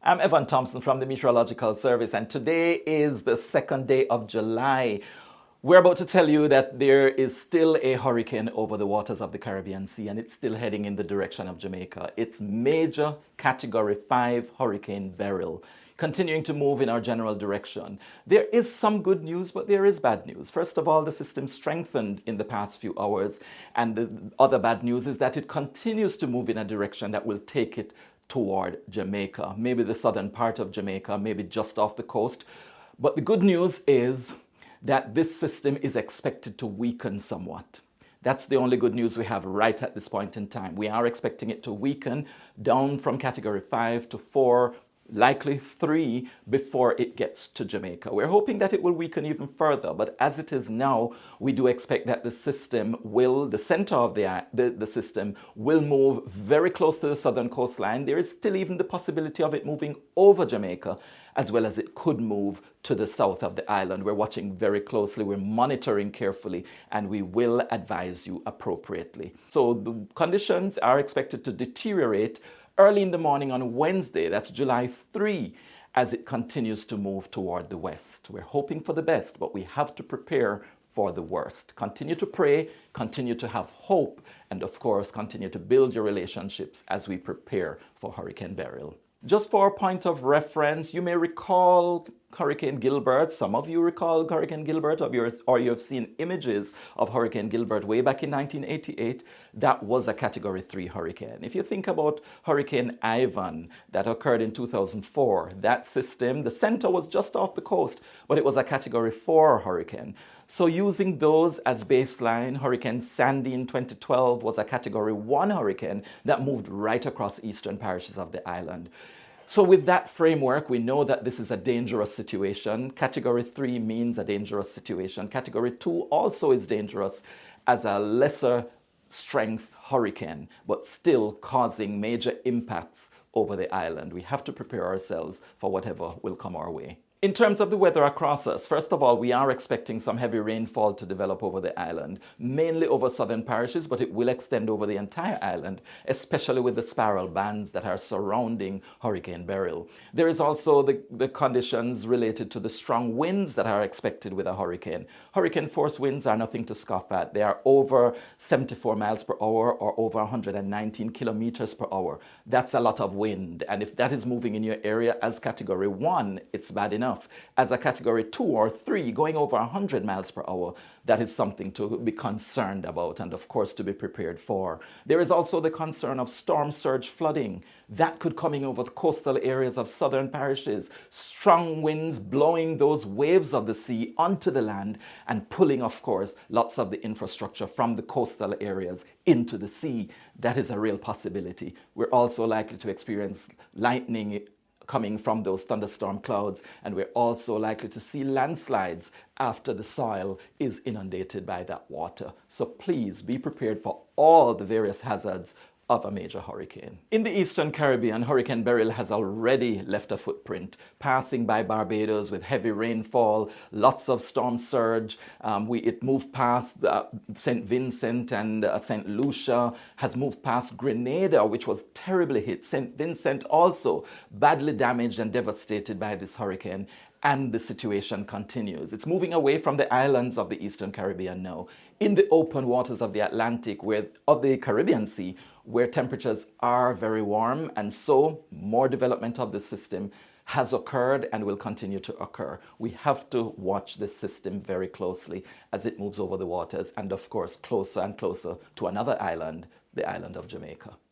I'm Evan Thompson from the Meteorological Service, and today is the second day of July. We're about to tell you that there is still a hurricane over the waters of the Caribbean Sea, and it's still heading in the direction of Jamaica. It's major Category 5 Hurricane Beryl, continuing to move in our general direction. There is some good news, but there is bad news. First of all, the system strengthened in the past few hours, and the other bad news is that it continues to move in a direction that will take it toward Jamaica, maybe the southern part of Jamaica, maybe just off the coast. But the good news is that this system is expected to weaken somewhat. That's the only good news we have right at this point in time. We are expecting it to weaken down from Category 5 to 4, likely 3 before it gets to Jamaica. We're hoping that it will weaken even further, but as it is now, we do expect that the system will, the center of the system will move very close to the southern coastline. There is still even the possibility of it moving over Jamaica, as well as it could move to the south of the island. We're watching very closely, we're monitoring carefully, and we will advise you appropriately. So the conditions are expected to deteriorate early in the morning on Wednesday, that's July 3, as it continues to move toward the west. We're hoping for the best, but we have to prepare for the worst. Continue to pray, continue to have hope, and of course, continue to build your relationships as we prepare for Hurricane Beryl. Just for a point of reference, you may recall Hurricane Gilbert. Some of you recall Hurricane Gilbert, or you have seen images of Hurricane Gilbert way back in 1988. That was a Category 3 hurricane. If you think about Hurricane Ivan that occurred in 2004, that system, the center was just off the coast, but it was a Category 4 hurricane. So using those as baseline, Hurricane Sandy in 2012 was a Category 1 hurricane that moved right across eastern parishes of the island. So with that framework, we know that this is a dangerous situation. Category 3 means a dangerous situation. Category 2 also is dangerous as a lesser strength hurricane, but still causing major impacts over the island. We have to prepare ourselves for whatever will come our way. In terms of the weather across us, first of all, we are expecting some heavy rainfall to develop over the island, mainly over southern parishes, but it will extend over the entire island, especially with the spiral bands that are surrounding Hurricane Beryl. There is also the conditions related to the strong winds that are expected with a hurricane. Hurricane force winds are nothing to scoff at. They are over 74 miles per hour or over 119 kilometers per hour. That's a lot of wind, and if that is moving in your area as Category 1, it's bad enough. As a Category 2 or 3 going over 100 miles per hour, that is something to be concerned about and of course to be prepared for. There is also the concern of storm surge flooding. That could coming over the coastal areas of southern parishes. Strong winds blowing those waves of the sea onto the land and pulling, of course, lots of the infrastructure from the coastal areas into the sea. That is a real possibility. We're also likely to experience lightning coming from those thunderstorm clouds, and we're also likely to see landslides after the soil is inundated by that water. So please be prepared for all the various hazards of a major hurricane. In the Eastern Caribbean, Hurricane Beryl has already left a footprint, passing by Barbados with heavy rainfall, lots of storm surge. It moved past St. Vincent and St. Lucia, has moved past Grenada, which was terribly hit. St. Vincent also badly damaged and devastated by this hurricane. And the situation continues. It's moving away from the islands of the Eastern Caribbean now, in the open waters of the Atlantic, of the Caribbean Sea, where temperatures are very warm, and so more development of the system has occurred and will continue to occur. We have to watch this system very closely as it moves over the waters and, of course, closer and closer to another island, the island of Jamaica.